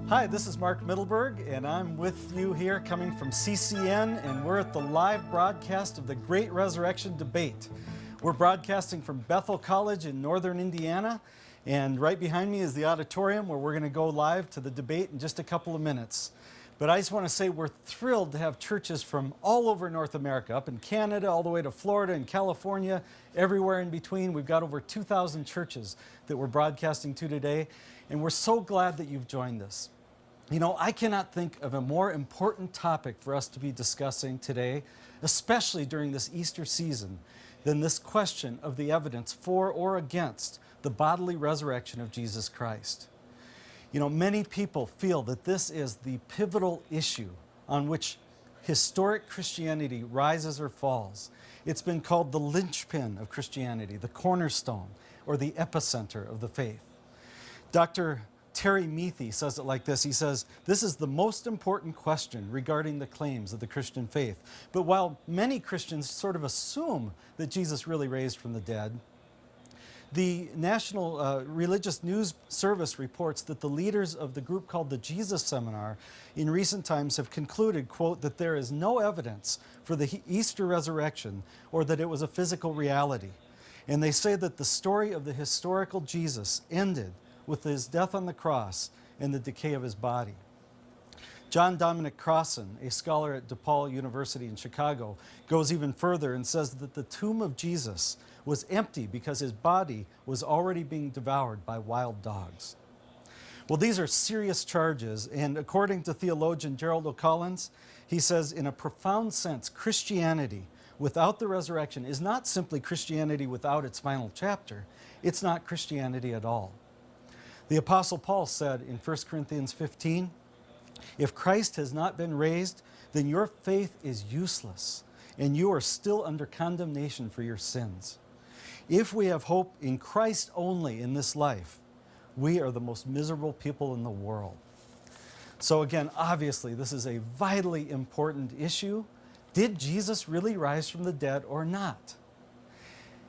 Hi, this is Mark Middleberg, and I'm with you here coming from CCN, and we're at the live broadcast of the Great Resurrection Debate. We're broadcasting from Bethel College in northern Indiana, and right behind me is the auditorium where we're going to go live to the debate in just a couple of minutes. But I just want to say we're thrilled to have churches from all over North America, up in Canada, all the way to Florida and California, everywhere in between. We've got over 2,000 churches that we're broadcasting to today, and we're so glad that you've joined us. You know, I cannot think of a more important topic for us to be discussing today, especially during this Easter season, than this question of the evidence for or against the bodily resurrection of Jesus Christ. You know, many people feel that this is the pivotal issue on which historic Christianity rises or falls. It's been called the linchpin of Christianity, the cornerstone, or the epicenter of the faith. Dr. Terry Meathy says it like this. He says, "This is the most important question regarding the claims of the Christian faith. But while many Christians sort of assume that Jesus really raised from the dead, the National Religious News Service reports that the leaders of the group called the Jesus Seminar in recent times have concluded, quote, that there is no evidence for the Easter resurrection or that it was a physical reality. And they say that the story of the historical Jesus ended with his death on the cross and the decay of his body." John Dominic Crossan, a scholar at DePaul University in Chicago, goes even further and says that the tomb of Jesus was empty because his body was already being devoured by wild dogs. Well, these are serious charges, and according to theologian Gerald O'Collins, he says, in a profound sense, Christianity without the resurrection is not simply Christianity without its final chapter. It's not Christianity at all. The Apostle Paul said in 1 Corinthians 15, "If Christ has not been raised, then your faith is useless, and you are still under condemnation for your sins. If we have hope in Christ only in this life, we are the most miserable people in the world." So again, obviously, this is a vitally important issue. Did Jesus really rise from the dead or not?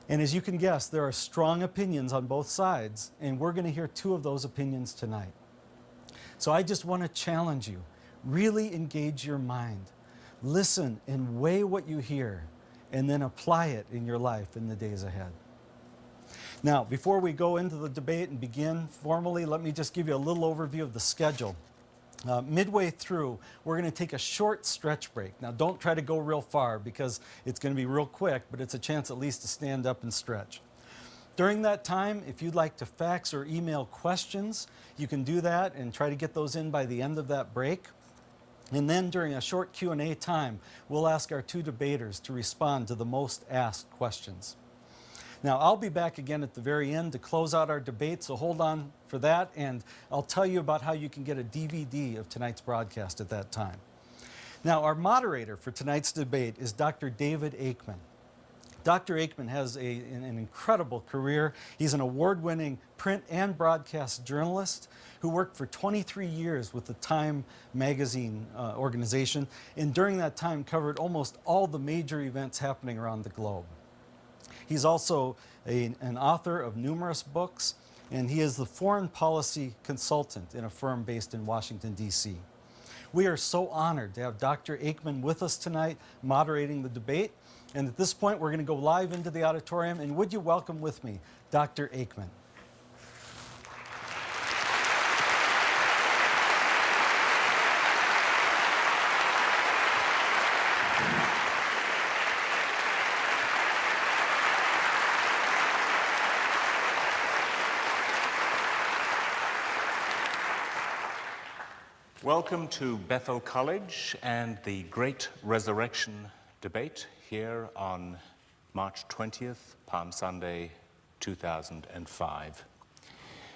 And as you can guess, there are strong opinions on both sides, and we're going to hear two of those opinions tonight. So I just want to challenge you. Really engage your mind. Listen and weigh what you hear, and then apply it in your life in the days ahead. Now, before we go into the debate and begin formally, let me just give you a little overview of the schedule. Midway through, we're going to take a short stretch break. Now, don't try to go real far because it's going to be real quick, but it's a chance at least to stand up and stretch. During that time, if you'd like to fax or email questions, you can do that and try to get those in by the end of that break. And then during a short Q&A time, we'll ask our two debaters to respond to the most asked questions. Now, I'll be back again at the very end to close out our debate, so hold on for that, and I'll tell you about how you can get a DVD of tonight's broadcast at that time. Now, our moderator for tonight's debate is Dr. David Aikman. Dr. Aikman has an incredible career. He's an award-winning print and broadcast journalist who worked for 23 years with the Time magazine organization, and during that time covered almost all the major events happening around the globe. He's also an author of numerous books, and he is the foreign policy consultant in a firm based in Washington, D.C. We are so honored to have Dr. Aikman with us tonight moderating the debate. And at this point, we're going to go live into the auditorium. And would you welcome with me Dr. Aikman? Welcome to Bethel College and the Great Resurrection Debate here on March 20th, Palm Sunday, 2005.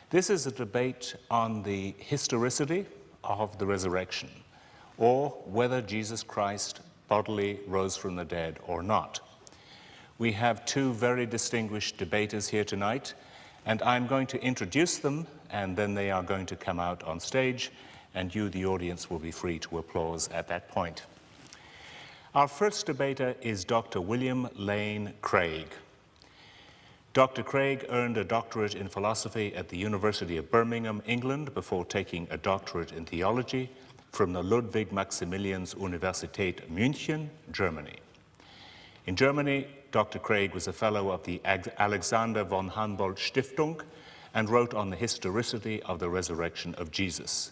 This is a debate on the historicity of the resurrection, or whether Jesus Christ bodily rose from the dead or not. We have two very distinguished debaters here tonight, and I'm going to introduce them, and then they are going to come out on stage, and you, the audience, will be free to applause at that point. Our first debater is Dr. William Lane Craig. Dr. Craig earned a doctorate in philosophy at the University of Birmingham, England, before taking a doctorate in theology from the Ludwig-Maximilians-Universität München, Germany. In Germany, Dr. Craig was a fellow of the Alexander von Humboldt Stiftung and wrote on the historicity of the resurrection of Jesus.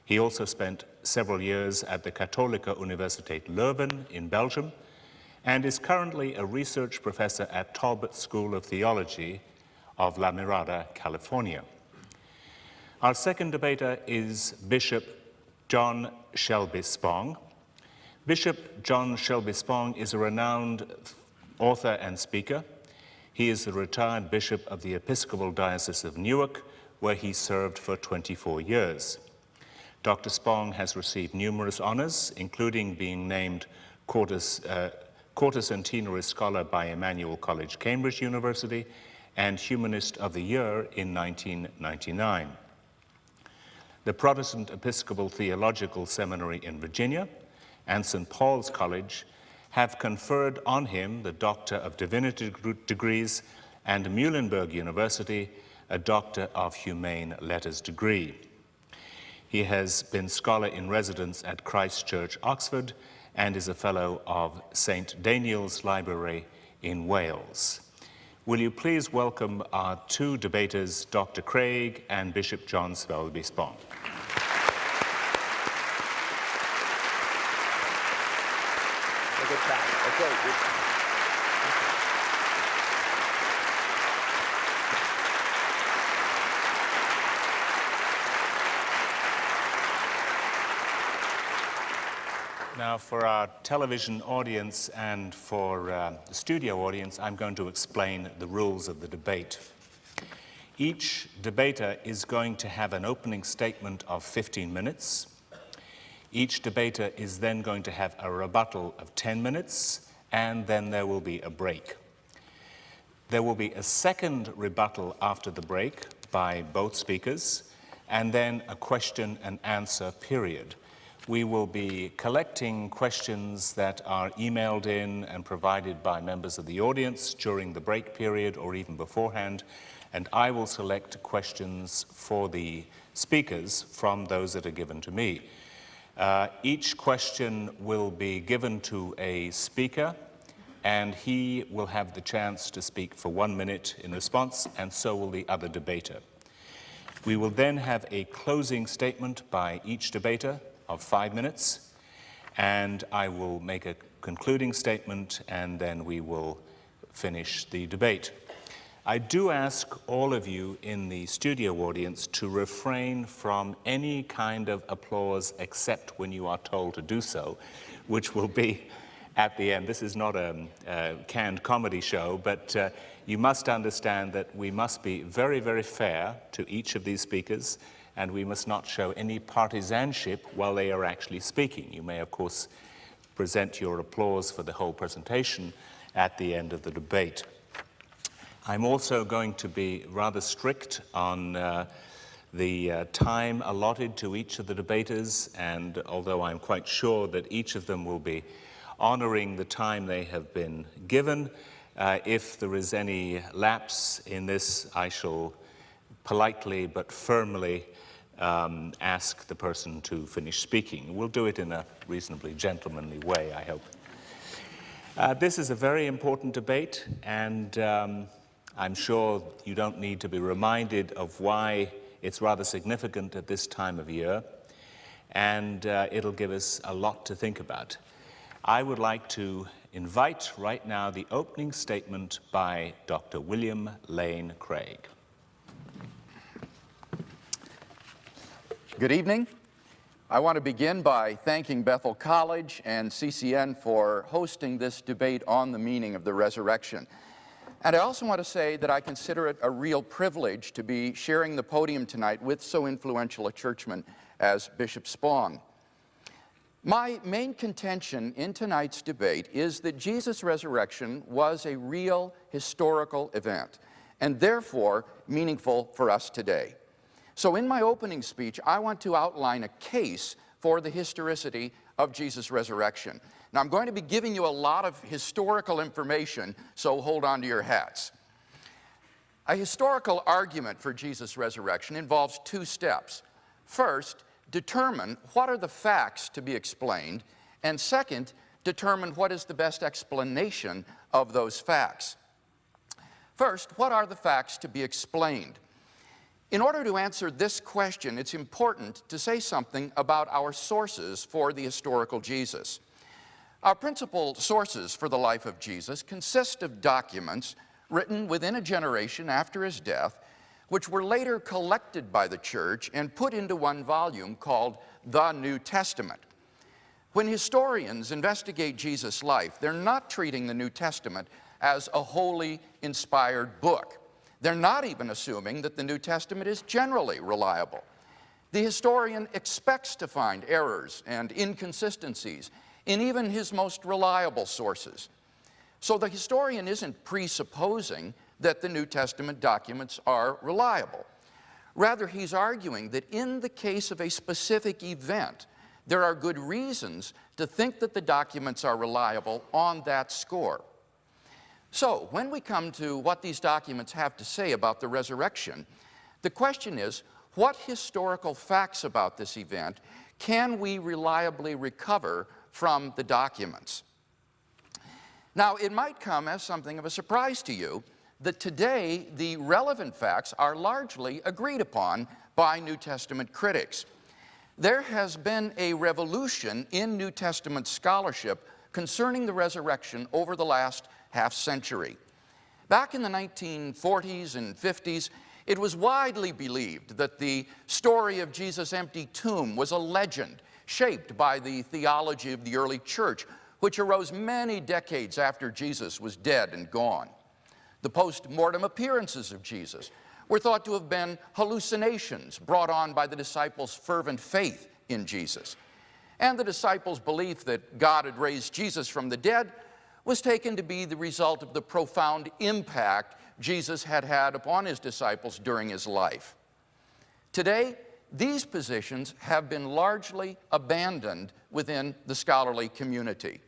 He also spent several years at the Katholieke Universiteit Leuven in Belgium and is currently a research professor at Talbot School of Theology of La Mirada, California. Our second debater is Bishop John Shelby Spong. Bishop John Shelby Spong is a renowned author and speaker. He is the retired bishop of the Episcopal Diocese of Newark, where he served for 24 years. Dr. Spong has received numerous honors, including being named Quarter Centenary Scholar by Emmanuel College, Cambridge University, and Humanist of the Year in 1999. The Protestant Episcopal Theological Seminary in Virginia and St. Paul's College have conferred on him the Doctor of Divinity degrees, and Muhlenberg University a Doctor of Humane Letters degree. He has been Scholar in Residence at Christ Church, Oxford, and is a Fellow of St. Daniel's Library in Wales. Will you please welcome our two debaters, Dr. Craig and Bishop John Shelby Spong. Now, for our television audience and for the studio audience, I'm going to explain the rules of the debate. Each debater is going to have an opening statement of 15 minutes. Each debater is then going to have a rebuttal of 10 minutes, and then there will be a break. There will be a second rebuttal after the break by both speakers, and then a question and answer period. We will be collecting questions that are emailed in and provided by members of the audience during the break period or even beforehand, and I will select questions for the speakers from those that are given to me. Each question will be given to a speaker, and he will have the chance to speak for 1 minute in response, and so will the other debater. We will then have a closing statement by each debater of 5 minutes, and I will make a concluding statement, and then we will finish the debate. I do ask all of you in the studio audience to refrain from any kind of applause except when you are told to do so, which will be at the end. This is not a canned comedy show, but you must understand that we must be very, very fair to each of these speakers, and we must not show any partisanship while they are actually speaking. You may, of course, present your applause for the whole presentation at the end of the debate. I'm also going to be rather strict on the time allotted to each of the debaters, and although I'm quite sure that each of them will be honoring the time they have been given, if there is any lapse in this, I shall politely but firmly ask the person to finish speaking. We'll do it in a reasonably gentlemanly way, I hope. This is a very important debate, and I'm sure you don't need to be reminded of why it's rather significant at this time of year, and it'll give us a lot to think about. I would like to invite right now the opening statement by Dr. William Lane Craig. Good evening. I want to begin by thanking Bethel College and CCN for hosting this debate on the meaning of the resurrection. And I also want to say that I consider it a real privilege to be sharing the podium tonight with so influential a churchman as Bishop Spong. My main contention in tonight's debate is that Jesus' resurrection was a real historical event, and therefore meaningful for us today. So in my opening speech, I want to outline a case for the historicity of Jesus' resurrection. Now, I'm going to be giving you a lot of historical information, so hold on to your hats. A historical argument for Jesus' resurrection involves two steps. First, determine what are the facts to be explained, and second, determine what is the best explanation of those facts. First, what are the facts to be explained? In order to answer this question, it's important to say something about our sources for the historical Jesus. Our principal sources for the life of Jesus consist of documents written within a generation after his death, which were later collected by the church and put into one volume called the New Testament. When historians investigate Jesus' life, they're not treating the New Testament as a wholly inspired book. They're not even assuming that the New Testament is generally reliable. The historian expects to find errors and inconsistencies in even his most reliable sources. So the historian isn't presupposing that the New Testament documents are reliable. Rather, he's arguing that in the case of a specific event, there are good reasons to think that the documents are reliable on that score. So, when we come to what these documents have to say about the resurrection, the question is, what historical facts about this event can we reliably recover from the documents? Now, it might come as something of a surprise to you that today the relevant facts are largely agreed upon by New Testament critics. There has been a revolution in New Testament scholarship concerning the resurrection over the last half-century. Back in the 1940s and 50s, it was widely believed that the story of Jesus' empty tomb was a legend shaped by the theology of the early church, which arose many decades after Jesus was dead and gone. The post-mortem appearances of Jesus were thought to have been hallucinations brought on by the disciples' fervent faith in Jesus. And the disciples' belief that God had raised Jesus from the dead was taken to be the result of the profound impact Jesus had had upon his disciples during his life. Today, these positions have been largely abandoned within the scholarly community.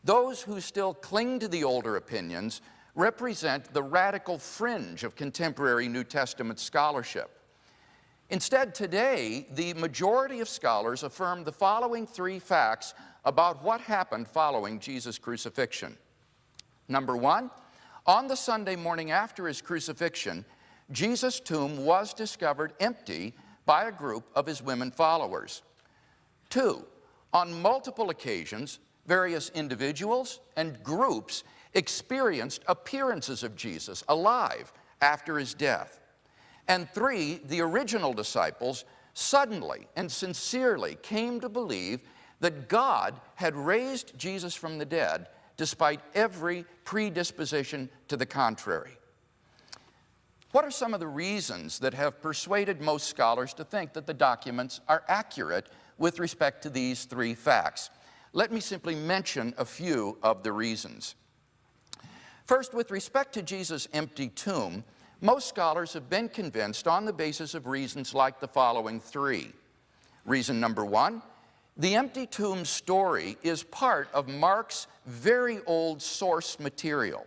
Those who still cling to the older opinions represent the radical fringe of contemporary New Testament scholarship. Instead, today, the majority of scholars affirm the following three facts about what happened following Jesus' crucifixion. Number one, on the Sunday morning after his crucifixion, Jesus' tomb was discovered empty by a group of his women followers. Two, on multiple occasions, various individuals and groups experienced appearances of Jesus alive after his death. And three, the original disciples suddenly and sincerely came to believe that God had raised Jesus from the dead despite every predisposition to the contrary. What are some of the reasons that have persuaded most scholars to think that the documents are accurate with respect to these three facts? Let me simply mention a few of the reasons. First, with respect to Jesus' empty tomb, most scholars have been convinced on the basis of reasons like the following three. Reason number one, the empty tomb story is part of Mark's very old source material.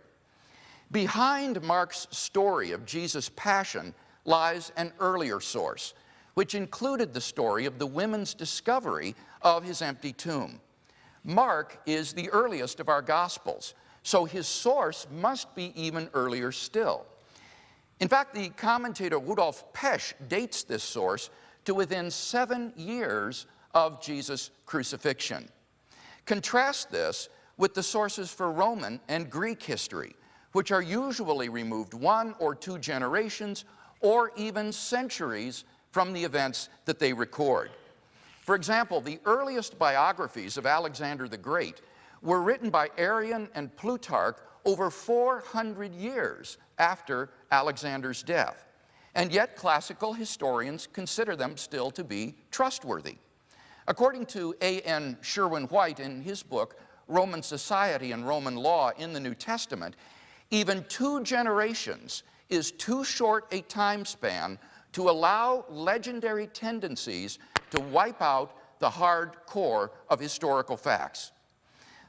Behind Mark's story of Jesus' passion lies an earlier source, which included the story of the women's discovery of his empty tomb. Mark is the earliest of our Gospels, so his source must be even earlier still. In fact, the commentator Rudolf Pesch dates this source to within 7 years of Jesus' crucifixion. Contrast this with the sources for Roman and Greek history, which are usually removed 1 or 2 generations or even centuries from the events that they record. For example, the earliest biographies of Alexander the Great were written by Arrian and Plutarch over 400 years after Alexander's death, and yet classical historians consider them still to be trustworthy. According to A.N. Sherwin-White in his book, Roman Society and Roman Law in the New Testament, even 2 generations is too short a time span to allow legendary tendencies to wipe out the hard core of historical facts.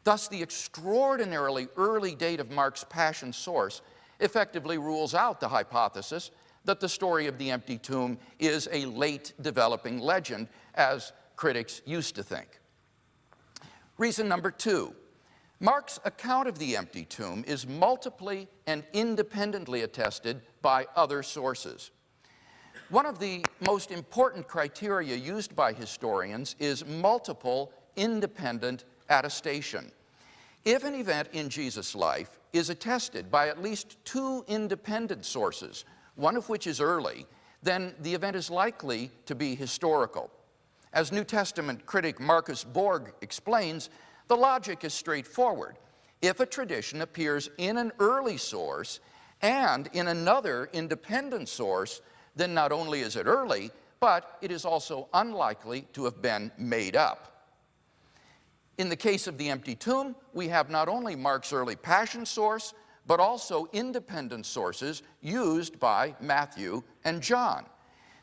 Thus, the extraordinarily early date of Mark's passion source effectively rules out the hypothesis that the story of the empty tomb is a late developing legend, as critics used to think. Reason number 2, Mark's account of the empty tomb is multiply and independently attested by other sources. One of the most important criteria used by historians is multiple independent attestation. If an event in Jesus' life is attested by at least 2 independent sources, one of which is early, then the event is likely to be historical. As New Testament critic Marcus Borg explains, the logic is straightforward. If a tradition appears in an early source and in another independent source, then not only is it early, but it is also unlikely to have been made up. In the case of the empty tomb, we have not only Mark's early passion source, but also independent sources used by Matthew and John.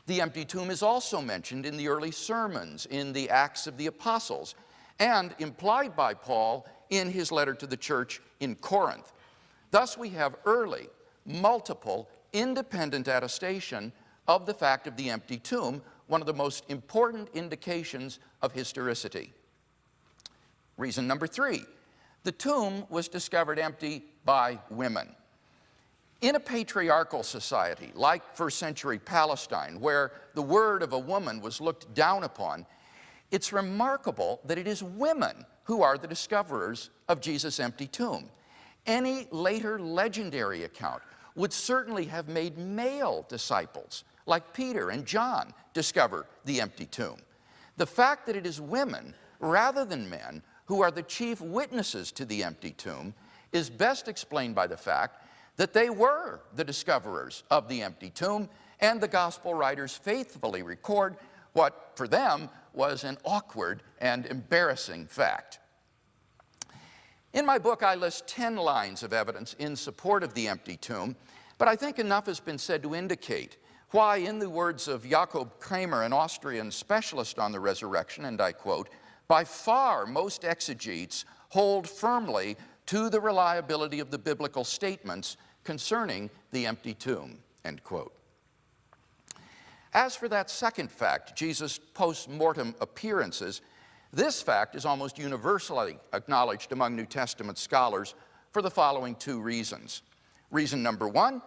The empty tomb is also mentioned in the early sermons, in the Acts of the Apostles, and implied by Paul in his letter to the church in Corinth. Thus, we have early, multiple, independent attestation of the fact of the empty tomb, one of the most important indications of historicity. Reason number 3, the tomb was discovered empty by women. In a patriarchal society like first century Palestine, where the word of a woman was looked down upon, it's remarkable that it is women who are the discoverers of Jesus' empty tomb. Any later legendary account would certainly have made male disciples, like Peter and John, discover the empty tomb. The fact that it is women, rather than men, who are the chief witnesses to the empty tomb is best explained by the fact that they were the discoverers of the empty tomb, and the gospel writers faithfully record what for them was an awkward and embarrassing fact. In my book, I list 10 lines of evidence in support of the empty tomb, but I think enough has been said to indicate why, in the words of Jakob Kramer, an Austrian specialist on the resurrection, and I quote, "By far most exegetes hold firmly to the reliability of the biblical statements concerning the empty tomb," end quote. As for that second fact, Jesus' post-mortem appearances, this fact is almost universally acknowledged among New Testament scholars for the following 2 reasons. Reason number 1,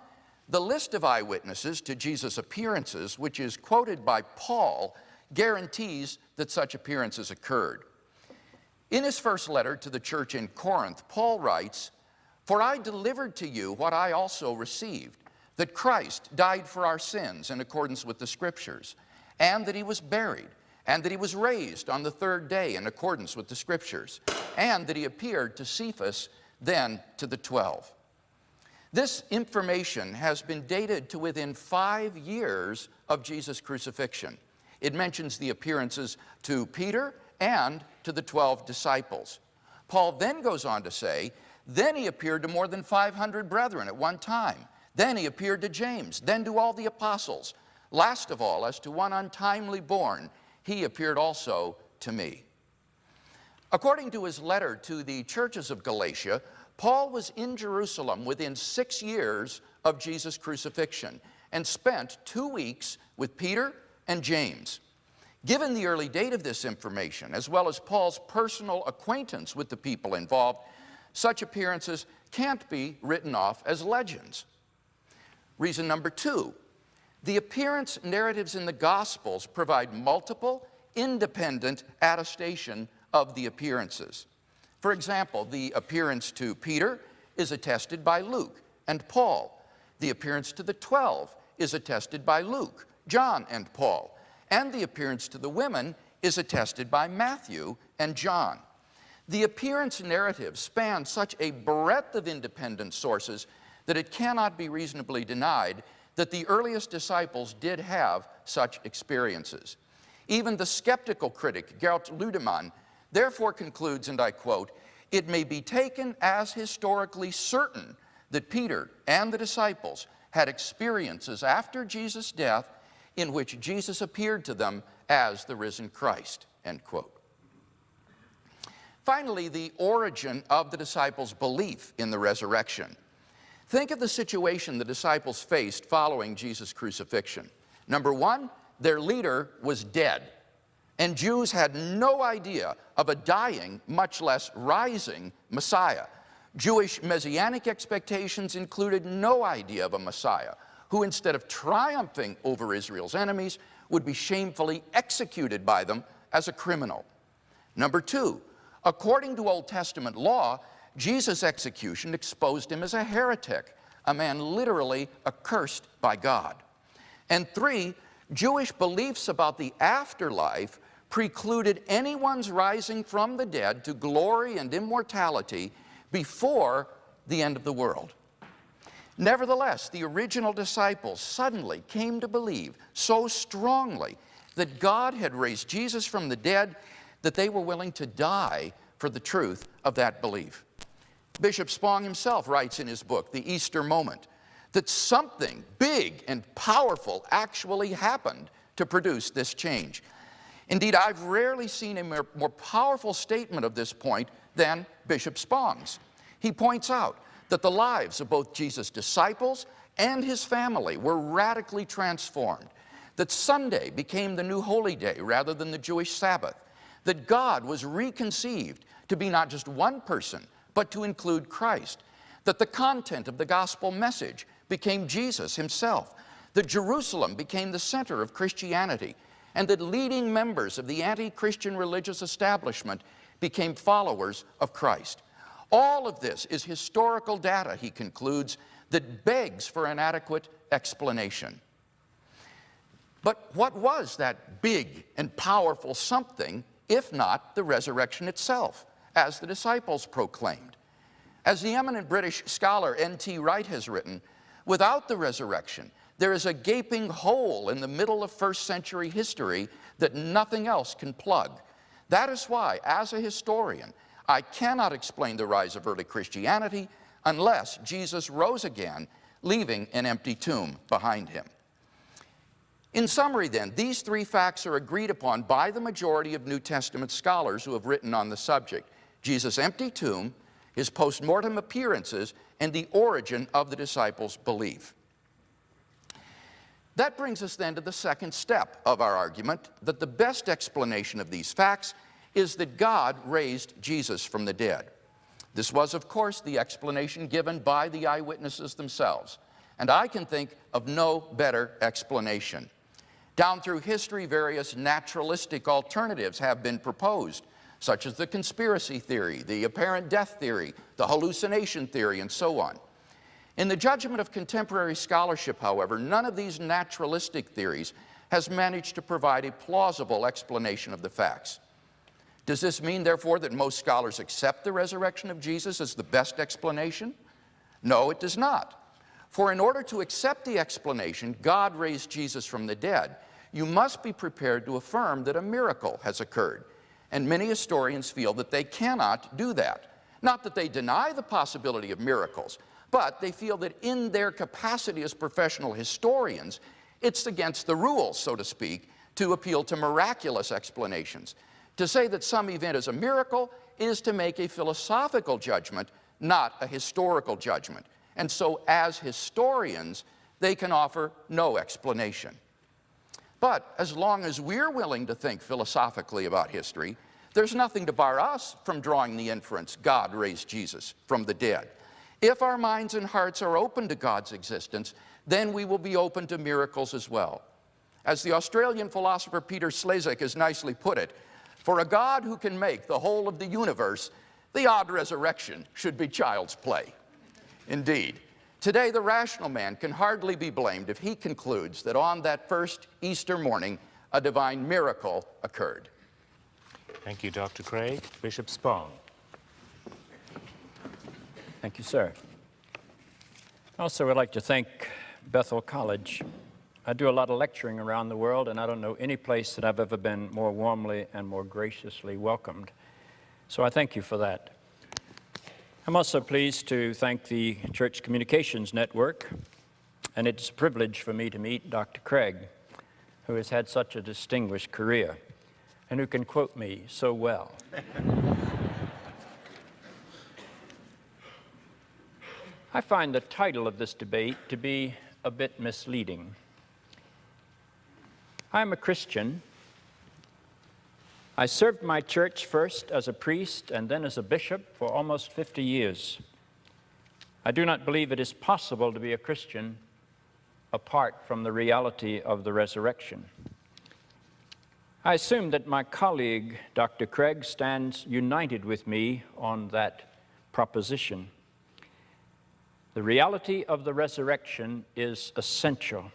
the list of eyewitnesses to Jesus' appearances, which is quoted by Paul, guarantees that such appearances occurred. In his first letter to the church in Corinth, Paul writes, "For I delivered to you what I also received, that Christ died for our sins in accordance with the Scriptures, and that he was buried, and that he was raised on the 3rd day in accordance with the Scriptures, and that he appeared to Cephas, then to the 12. This information has been dated to within 5 years of Jesus' crucifixion. It mentions the appearances to Peter and to the 12 disciples. Paul then goes on to say, then he appeared to more than 500 brethren at one time. Then he appeared to James, then to all the apostles. Last of all, as to one untimely born, he appeared also to me." According to his letter to the churches of Galatia, Paul was in Jerusalem within 6 years of Jesus' crucifixion and spent 2 weeks with Peter and James. Given the early date of this information, as well as Paul's personal acquaintance with the people involved, such appearances can't be written off as legends. Reason number 2, the appearance narratives in the Gospels provide multiple, independent attestation of the appearances. For example, the appearance to Peter is attested by Luke and Paul. The appearance to the 12 is attested by Luke, John, and Paul. And the appearance to the women is attested by Matthew and John. The appearance narratives span such a breadth of independent sources that it cannot be reasonably denied that the earliest disciples did have such experiences. Even the skeptical critic Gert Ludemann therefore concludes, and I quote, "It may be taken as historically certain that Peter and the disciples had experiences after Jesus' death in which Jesus appeared to them as the risen Christ," end quote. Finally, the origin of the disciples' belief in the resurrection. Think of the situation the disciples faced following Jesus' crucifixion. Number one, their leader was dead, and Jews had no idea of a dying, much less rising, Messiah. Jewish messianic expectations included no idea of a Messiah who, instead of triumphing over Israel's enemies, would be shamefully executed by them as a criminal. Number two, according to Old Testament law, Jesus' execution exposed him as a heretic, a man literally accursed by God. And three, Jewish beliefs about the afterlife precluded anyone's rising from the dead to glory and immortality before the end of the world. Nevertheless, the original disciples suddenly came to believe so strongly that God had raised Jesus from the dead that they were willing to die for the truth of that belief. Bishop Spong himself writes in his book, The Easter Moment, that something big and powerful actually happened to produce this change. Indeed, I've rarely seen a more powerful statement of this point than Bishop Spong's. He points out that the lives of both Jesus' disciples and his family were radically transformed, that Sunday became the new holy day rather than the Jewish Sabbath, that God was reconceived to be not just one person, but to include Christ, that the content of the gospel message became Jesus himself, that Jerusalem became the center of Christianity, and that leading members of the anti-Christian religious establishment became followers of Christ. All of this is historical data, he concludes, that begs for an adequate explanation. But what was that big and powerful something, if not the resurrection itself, as the disciples proclaimed? As the eminent British scholar N.T. Wright has written, without the resurrection, there is a gaping hole in the middle of first century history that nothing else can plug. That is why, as a historian, I cannot explain the rise of early Christianity unless Jesus rose again, leaving an empty tomb behind him. In summary, then, these three facts are agreed upon by the majority of New Testament scholars who have written on the subject: Jesus' empty tomb, his post-mortem appearances, and the origin of the disciples' belief. That brings us then to the second step of our argument, that the best explanation of these facts is that God raised Jesus from the dead. This was, of course, the explanation given by the eyewitnesses themselves, and I can think of no better explanation. Down through history, various naturalistic alternatives have been proposed, such as the conspiracy theory, the apparent death theory, the hallucination theory, and so on. In the judgment of contemporary scholarship, however, none of these naturalistic theories has managed to provide a plausible explanation of the facts. Does this mean, therefore, that most scholars accept the resurrection of Jesus as the best explanation? No, it does not. For in order to accept the explanation, God raised Jesus from the dead, you must be prepared to affirm that a miracle has occurred. And many historians feel that they cannot do that. Not that they deny the possibility of miracles, but they feel that in their capacity as professional historians, it's against the rules, so to speak, to appeal to miraculous explanations. To say that some event is a miracle is to make a philosophical judgment, not a historical judgment. And so, as historians, they can offer no explanation. But as long as we're willing to think philosophically about history, there's nothing to bar us from drawing the inference God raised Jesus from the dead. If our minds and hearts are open to God's existence, then we will be open to miracles as well. As the Australian philosopher Peter Slezak has nicely put it, for a God who can make the whole of the universe, the odd resurrection should be child's play. Indeed, today the rational man can hardly be blamed if he concludes that on that first Easter morning, a divine miracle occurred. Thank you, Dr. Craig. Bishop Spong. Thank you, sir. Also, would like to thank Bethel College. I do a lot of lecturing around the world, and I don't know any place that I've ever been more warmly and more graciously welcomed. So I thank you for that. I'm also pleased to thank the Church Communications Network, and it's a privilege for me to meet Dr. Craig, who has had such a distinguished career and who can quote me so well. I find the title of this debate to be a bit misleading. I'm a Christian. I served my church first as a priest and then as a bishop for almost 50 years. I do not believe it is possible to be a Christian apart from the reality of the resurrection. I assume that my colleague, Dr. Craig, stands united with me on that proposition. The reality of the resurrection is essential.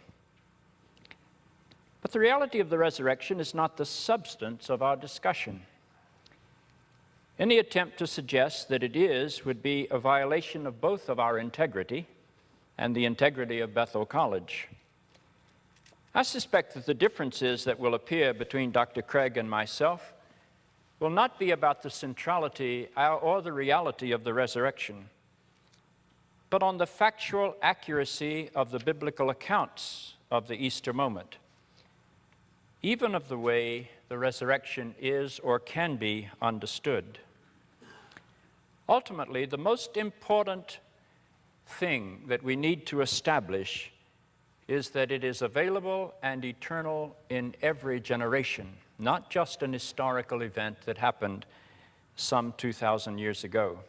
But the reality of the resurrection is not the substance of our discussion. Any attempt to suggest that it is would be a violation of both of our integrity and the integrity of Bethel College. I suspect that the differences that will appear between Dr. Craig and myself will not be about the centrality or the reality of the resurrection, but on the factual accuracy of the biblical accounts of the Easter moment, even of the way the resurrection is or can be understood. Ultimately, the most important thing that we need to establish is that it is available and eternal in every generation, not just an historical event that happened some 2,000 years ago.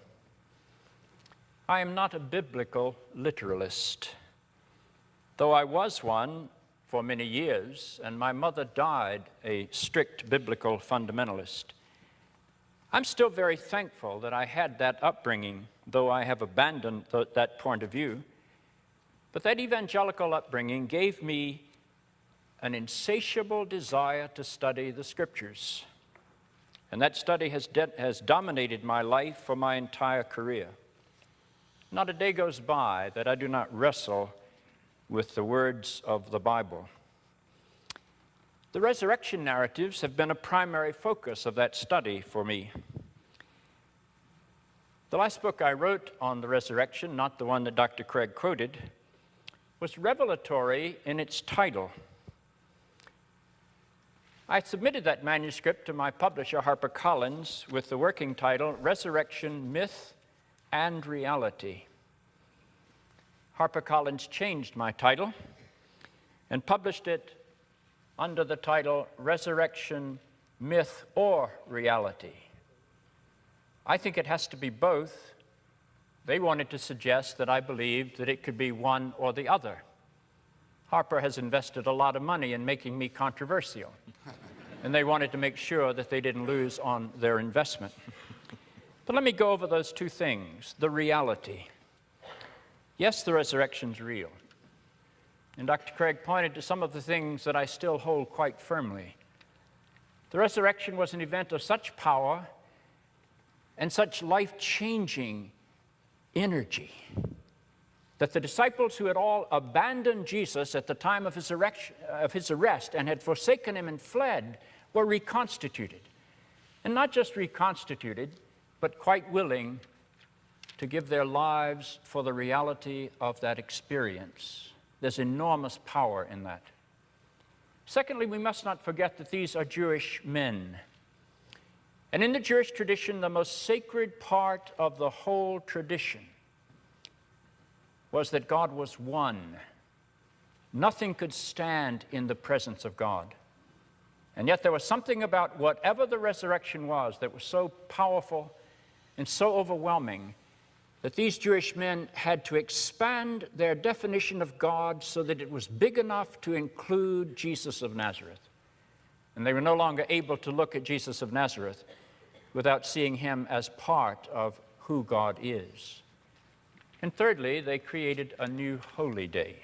I am not a biblical literalist, though I was one for many years, and my mother died a strict biblical fundamentalist. I'm still very thankful that I had that upbringing, though I have abandoned that point of view. But that evangelical upbringing gave me an insatiable desire to study the Scriptures. And that study has dominated my life for my entire career. Not a day goes by that I do not wrestle with the words of the Bible. The resurrection narratives have been a primary focus of that study for me. The last book I wrote on the resurrection, not the one that Dr. Craig quoted, was revelatory in its title. I submitted that manuscript to my publisher, HarperCollins, with the working title, Resurrection, Myth and Reality. HarperCollins changed my title and published it under the title Resurrection, Myth or Reality. I think it has to be both. They wanted to suggest that I believed that it could be one or the other. Harper has invested a lot of money in making me controversial, and they wanted to make sure that they didn't lose on their investment. But let me go over those two things. The reality. Yes, the resurrection's real. And Dr. Craig pointed to some of the things that I still hold quite firmly. The resurrection was an event of such power and such life-changing energy that the disciples who had all abandoned Jesus at the time of his arrest and had forsaken him and fled were reconstituted. And not just reconstituted, but quite willing to give their lives for the reality of that experience. There's enormous power in that. Secondly, we must not forget that these are Jewish men. And in the Jewish tradition, the most sacred part of the whole tradition was that God was one. Nothing could stand in the presence of God. And yet there was something about whatever the resurrection was that was so powerful and so overwhelming that these Jewish men had to expand their definition of God so that it was big enough to include Jesus of Nazareth. And they were no longer able to look at Jesus of Nazareth without seeing him as part of who God is. And thirdly, they created a new holy day.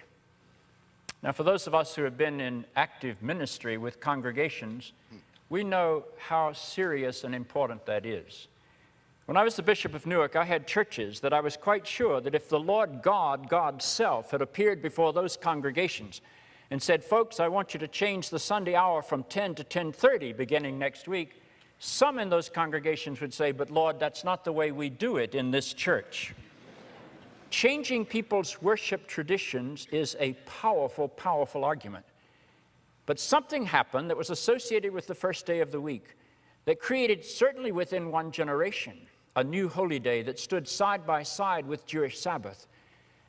Now, for those of us who have been in active ministry with congregations, we know how serious and important that is. When I was the Bishop of Newark, I had churches that I was quite sure that if the Lord God, God's self, had appeared before those congregations and said, folks, I want you to change the Sunday hour from 10 to 10:30 beginning next week, some in those congregations would say, but Lord, that's not the way we do it in this church. Changing people's worship traditions is a powerful, powerful argument. But something happened that was associated with the first day of the week that created, certainly within one generation, a new holy day that stood side by side with Jewish Sabbath.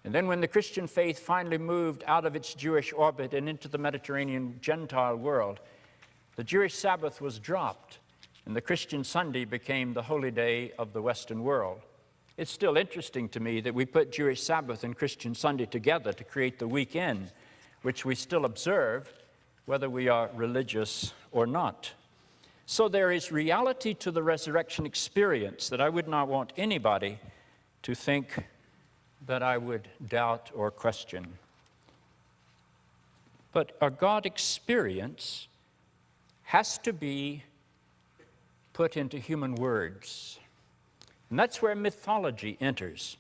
And then when the Christian faith finally moved out of its Jewish orbit and into the Mediterranean Gentile world, the Jewish Sabbath was dropped, and the Christian Sunday became the holy day of the Western world. It's still interesting to me that we put Jewish Sabbath and Christian Sunday together to create the weekend, which we still observe whether we are religious or not. So there is reality to the resurrection experience that I would not want anybody to think that I would doubt or question. But a God experience has to be put into human words. And that's where mythology enters.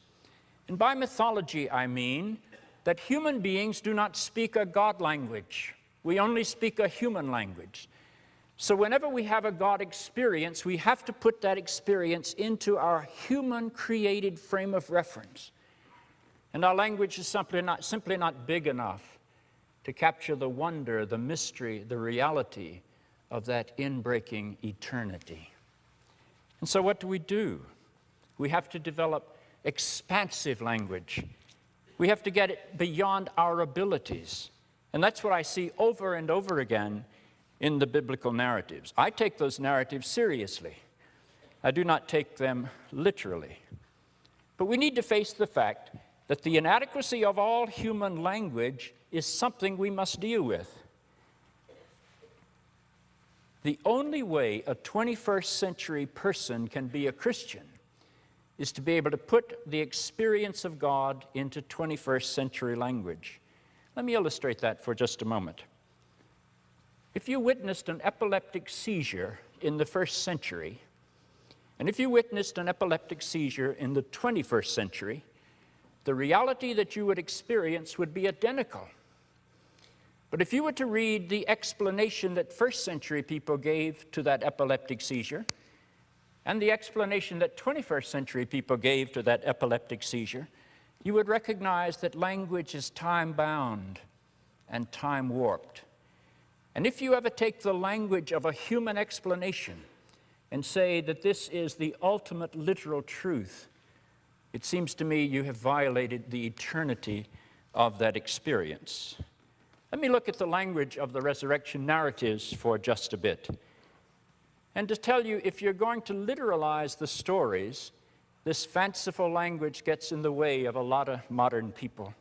And by mythology, I mean that human beings do not speak a God language. We only speak a human language. So whenever we have a God experience, we have to put that experience into our human created frame of reference. And our language is simply not big enough to capture the wonder, the mystery, the reality of that inbreaking eternity. And so what do? We have to develop expansive language. We have to get it beyond our abilities. And that's what I see over and over again in the biblical narratives. I take those narratives seriously. I do not take them literally. But we need to face the fact that the inadequacy of all human language is something we must deal with. The only way a 21st century person can be a Christian is to be able to put the experience of God into 21st century language. Let me illustrate that for just a moment. If you witnessed an epileptic seizure in the 1st century, and if you witnessed an epileptic seizure in the 21st century, the reality that you would experience would be identical. But if you were to read the explanation that 1st century people gave to that epileptic seizure, and the explanation that 21st century people gave to that epileptic seizure, you would recognize that language is time-bound and time-warped. And if you ever take the language of a human explanation and say that this is the ultimate literal truth, it seems to me you have violated the eternity of that experience. Let me look at the language of the resurrection narratives for just a bit. And to tell you, if you're going to literalize the stories, this fanciful language gets in the way of a lot of modern people.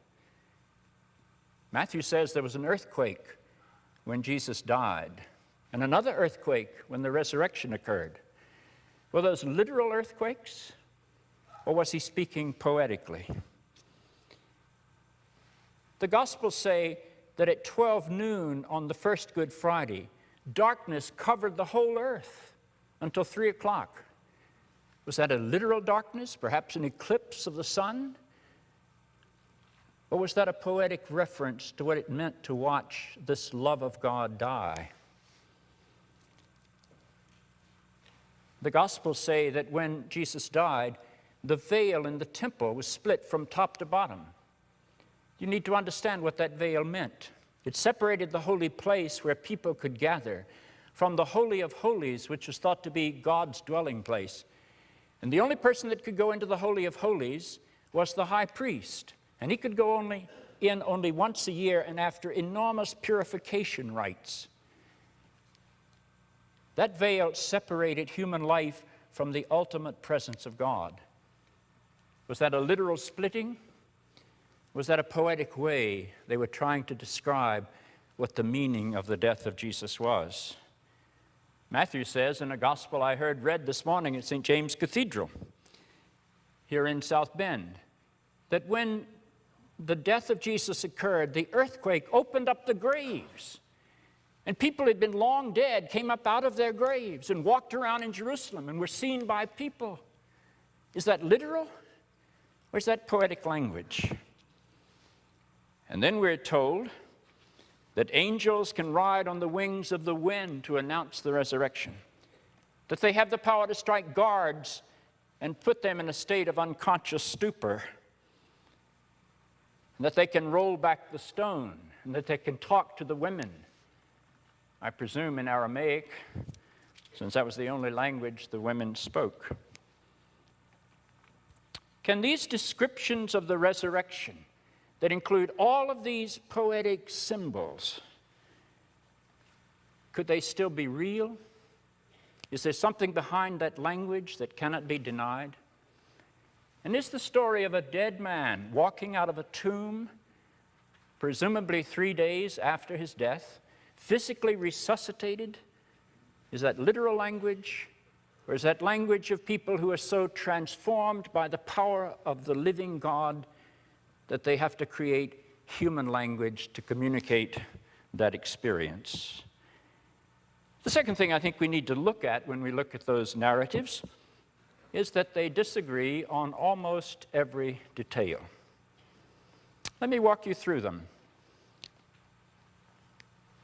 Matthew says there was an earthquake when Jesus died, and another earthquake when the resurrection occurred. Were those literal earthquakes, or was he speaking poetically? The Gospels say that at 12 noon on the first Good Friday, darkness covered the whole earth until 3 o'clock. Was that a literal darkness, perhaps an eclipse of the sun? Or was that a poetic reference to what it meant to watch this love of God die? The Gospels say that when Jesus died, the veil in the temple was split from top to bottom. You need to understand what that veil meant. It separated the holy place where people could gather from the Holy of Holies, which was thought to be God's dwelling place. And the only person that could go into the Holy of Holies was the high priest. And he could go only once a year and after enormous purification rites. That veil separated human life from the ultimate presence of God. Was that a literal splitting? Was that a poetic way they were trying to describe what the meaning of the death of Jesus was? Matthew says in a gospel I heard read this morning at St. James Cathedral here in South Bend, that when the death of Jesus occurred, the earthquake opened up the graves. And people who had been long dead came up out of their graves and walked around in Jerusalem and were seen by people. Is that literal? Or is that poetic language? And then we're told that angels can ride on the wings of the wind to announce the resurrection, that they have the power to strike guards and put them in a state of unconscious stupor, and that they can roll back the stone, and that they can talk to the women, I presume in Aramaic, since that was the only language the women spoke. Can these descriptions of the resurrection that include all of these poetic symbols, could they still be real? Is there something behind that language that cannot be denied? And is the story of a dead man walking out of a tomb, presumably 3 days after his death, physically resuscitated? Is that literal language? Or is that language of people who are so transformed by the power of the living God that they have to create human language to communicate that experience? The second thing I think we need to look at when we look at those narratives is that they disagree on almost every detail. Let me walk you through them.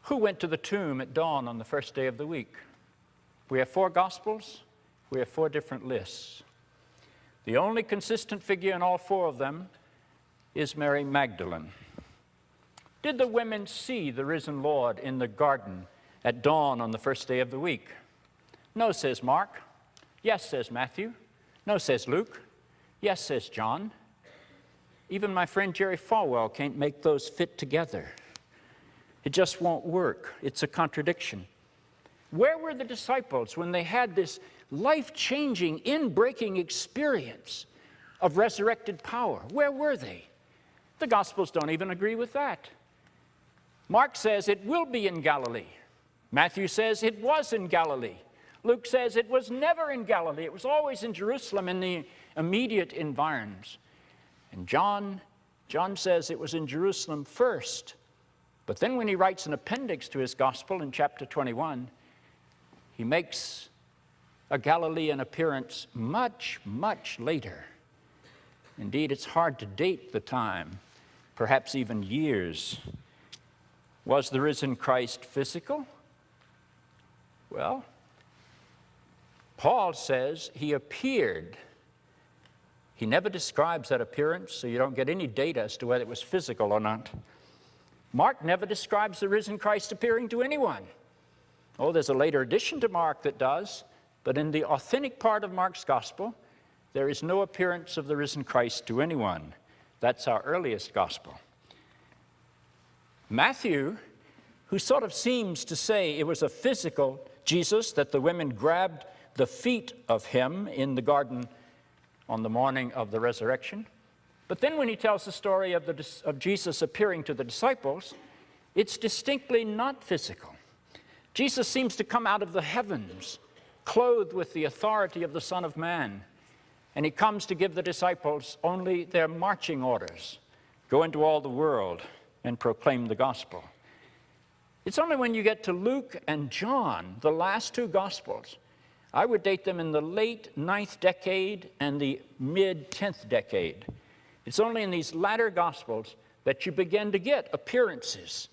Who went to the tomb at dawn on the first day of the week? We have 4 Gospels. We have 4 different lists. The only consistent figure in all 4 of them is Mary Magdalene. Did the women see the risen Lord in the garden at dawn on the first day of the week? No, says Mark. Yes, says Matthew. No, says Luke. Yes, says John. Even my friend Jerry Falwell can't make those fit together. It just won't work. It's a contradiction. Where were the disciples when they had this life-changing, in-breaking experience of resurrected power? Where were they? The Gospels don't even agree with that. Mark says it will be in Galilee. Matthew says it was in Galilee. Luke says it was never in Galilee. It was always in Jerusalem in the immediate environs. And John says it was in Jerusalem first. But then when he writes an appendix to his gospel in chapter 21, he makes a Galilean appearance much, much later. Indeed, it's hard to date the time, perhaps even years. Was the risen Christ physical? Well, Paul says he appeared. He never describes that appearance, so you don't get any data as to whether it was physical or not. Mark never describes the risen Christ appearing to anyone. Oh, there's a later addition to Mark that does, but in the authentic part of Mark's gospel, there is no appearance of the risen Christ to anyone. That's our earliest gospel. Matthew, who sort of seems to say it was a physical Jesus, that the women grabbed the feet of him in the garden on the morning of the resurrection. But then when he tells the story of Jesus appearing to the disciples, it's distinctly not physical. Jesus seems to come out of the heavens, clothed with the authority of the Son of Man. And he comes to give the disciples only their marching orders. Go into all the world and proclaim the gospel. It's only when you get to Luke and John, the last 2 Gospels, I would date them in the late 9th decade and the mid-10th decade. It's only in these latter Gospels that you begin to get appearances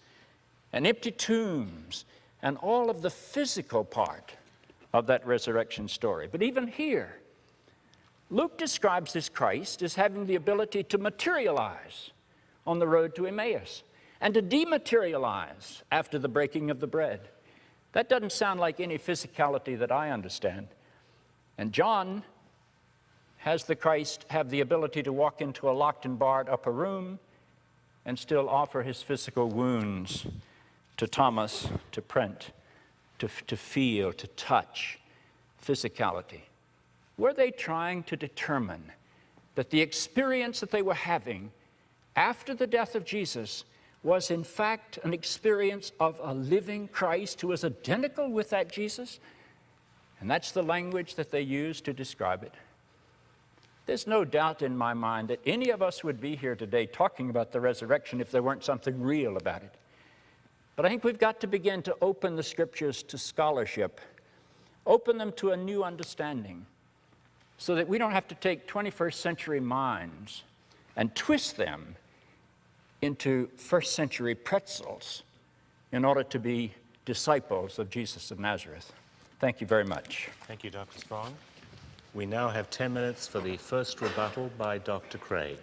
and empty tombs and all of the physical part of that resurrection story. But even here, Luke describes this Christ as having the ability to materialize on the road to Emmaus and to dematerialize after the breaking of the bread. That doesn't sound like any physicality that I understand. And John has the Christ have the ability to walk into a locked and barred upper room and still offer his physical wounds to Thomas to print, to feel, to touch, physicality. Were they trying to determine that the experience that they were having after the death of Jesus was in fact an experience of a living Christ who was identical with that Jesus? And that's the language that they used to describe it. There's no doubt in my mind that any of us would be here today talking about the resurrection if there weren't something real about it. But I think we've got to begin to open the Scriptures to scholarship, open them to a new understanding, so that we don't have to take 21st century minds and twist them into first century pretzels in order to be disciples of Jesus of Nazareth. Thank you very much. Thank you, Dr. Spong. We now have 10 minutes for the first rebuttal by Dr. Craig.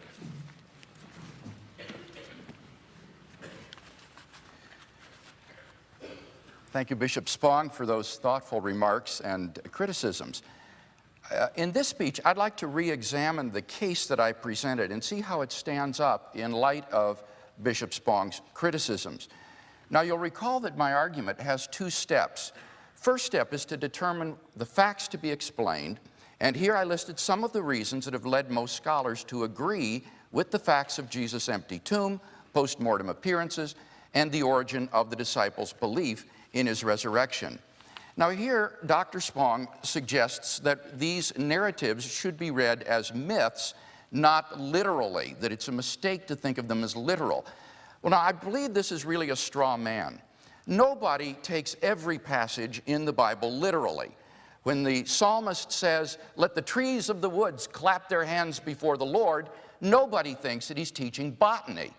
Thank you, Bishop Spong, for those thoughtful remarks and criticisms. In this speech, I'd like to re-examine the case that I presented and see how it stands up in light of Bishop Spong's criticisms. Now, you'll recall that my argument has two steps. First step is to determine the facts to be explained, and here I listed some of the reasons that have led most scholars to agree with the facts of Jesus' empty tomb, post-mortem appearances, and the origin of the disciples' belief in his resurrection. Now here, Dr. Spong suggests that these narratives should be read as myths, not literally, that it's a mistake to think of them as literal. Well, now, I believe this is really a straw man. Nobody takes every passage in the Bible literally. When the psalmist says, "Let the trees of the woods clap their hands before the Lord," nobody thinks that he's teaching botany.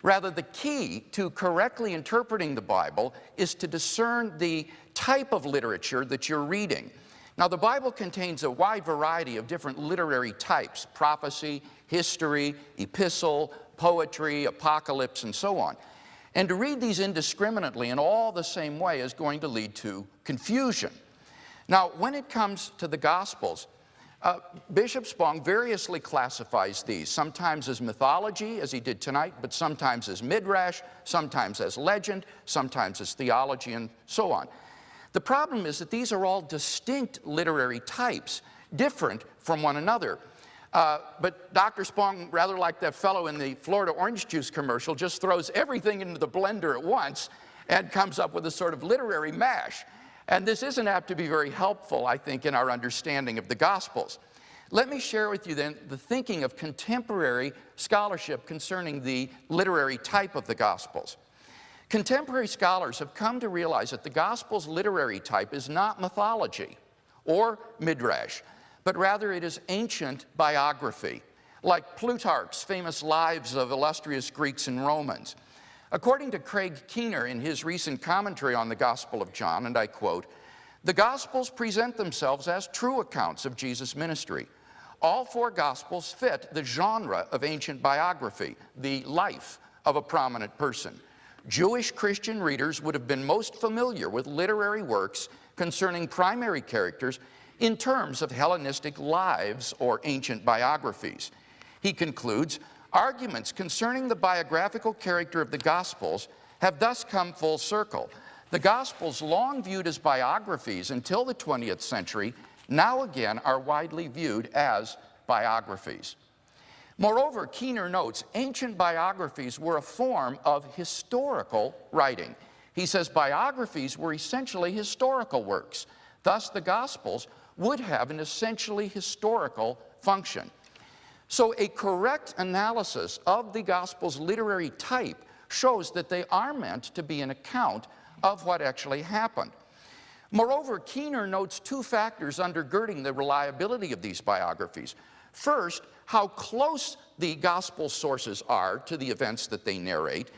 Rather, the key to correctly interpreting the Bible is to discern the type of literature that you're reading. Now, the Bible contains a wide variety of different literary types: prophecy, history, epistle, poetry, apocalypse, and so on. And to read these indiscriminately in all the same way is going to lead to confusion. Now, when it comes to the Gospels, Bishop Spong variously classifies these, sometimes as mythology, as he did tonight, but sometimes as midrash, sometimes as legend, sometimes as theology, and so on. The problem is that these are all distinct literary types, different from one another. But Dr. Spong, rather like that fellow in the Florida orange juice commercial, just throws everything into the blender at once and comes up with a sort of literary mash. And this isn't apt to be very helpful, I think, in our understanding of the Gospels. Let me share with you then the thinking of contemporary scholarship concerning the literary type of the Gospels. Contemporary scholars have come to realize that the Gospel's literary type is not mythology or midrash, but rather it is ancient biography, like Plutarch's famous lives of illustrious Greeks and Romans. According to Craig Keener in his recent commentary on the Gospel of John, and I quote, "The Gospels present themselves as true accounts of Jesus' ministry. All four Gospels fit the genre of ancient biography, the life of a prominent person. Jewish Christian readers would have been most familiar with literary works concerning primary characters in terms of Hellenistic lives or ancient biographies." He concludes, "Arguments concerning the biographical character of the Gospels have thus come full circle. The Gospels, long viewed as biographies until the 20th century, now again are widely viewed as biographies." Moreover, Keener notes, ancient biographies were a form of historical writing. He says biographies were essentially historical works. Thus, the Gospels would have an essentially historical function. So a correct analysis of the Gospel's literary type shows that they are meant to be an account of what actually happened. Moreover, Keener notes two factors undergirding the reliability of these biographies. First, how close the Gospel sources are to the events that they narrate,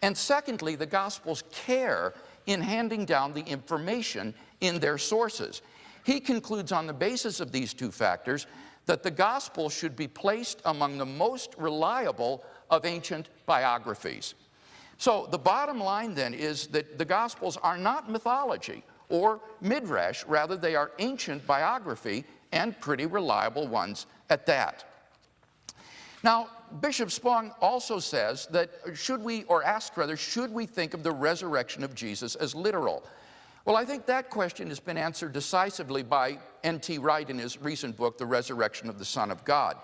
and secondly, the Gospel's care in handing down the information in their sources. He concludes on the basis of these two factors that the Gospel should be placed among the most reliable of ancient biographies. So the bottom line then is that the Gospels are not mythology or midrash, rather they are ancient biography and pretty reliable ones at that. Now, Bishop Spong also says that should we think of the resurrection of Jesus as literal? Well, I think that question has been answered decisively by N.T. Wright in his recent book, The Resurrection of the Son of God.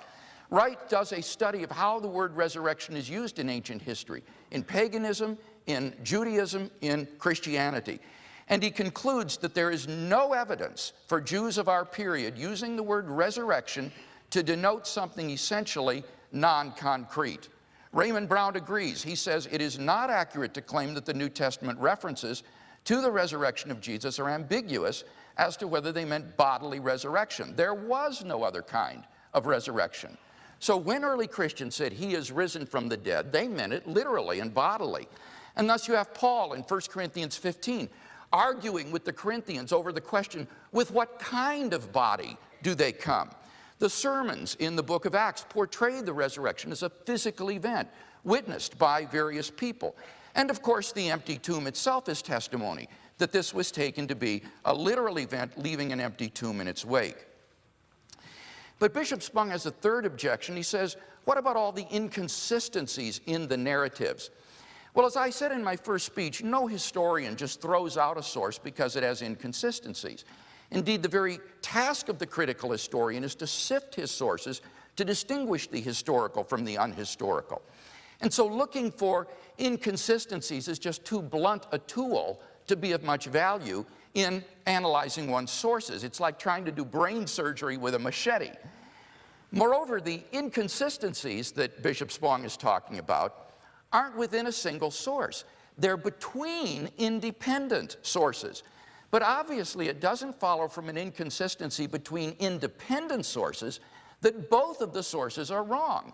Wright does a study of how the word resurrection is used in ancient history, in paganism, in Judaism, in Christianity. And he concludes that there is no evidence for Jews of our period using the word resurrection to denote something essentially non-concrete. Raymond Brown agrees. He says it is not accurate to claim that the New Testament references to the resurrection of Jesus are ambiguous as to whether they meant bodily resurrection. There was no other kind of resurrection. So when early Christians said he is risen from the dead, they meant it literally and bodily. And thus you have Paul in 1 Corinthians 15 arguing with the Corinthians over the question, with what kind of body do they come? The sermons in the book of Acts portray the resurrection as a physical event witnessed by various people. And of course, the empty tomb itself is testimony that this was taken to be a literal event, leaving an empty tomb in its wake. But Bishop Spong has a third objection. He says, what about all the inconsistencies in the narratives? Well, as I said in my first speech, no historian just throws out a source because it has inconsistencies. Indeed, the very task of the critical historian is to sift his sources to distinguish the historical from the unhistorical. And so looking for inconsistencies is just too blunt a tool to be of much value in analyzing one's sources. It's like trying to do brain surgery with a machete. Moreover, the inconsistencies that Bishop Spong is talking about aren't within a single source. They're between independent sources. But obviously, it doesn't follow from an inconsistency between independent sources that both of the sources are wrong.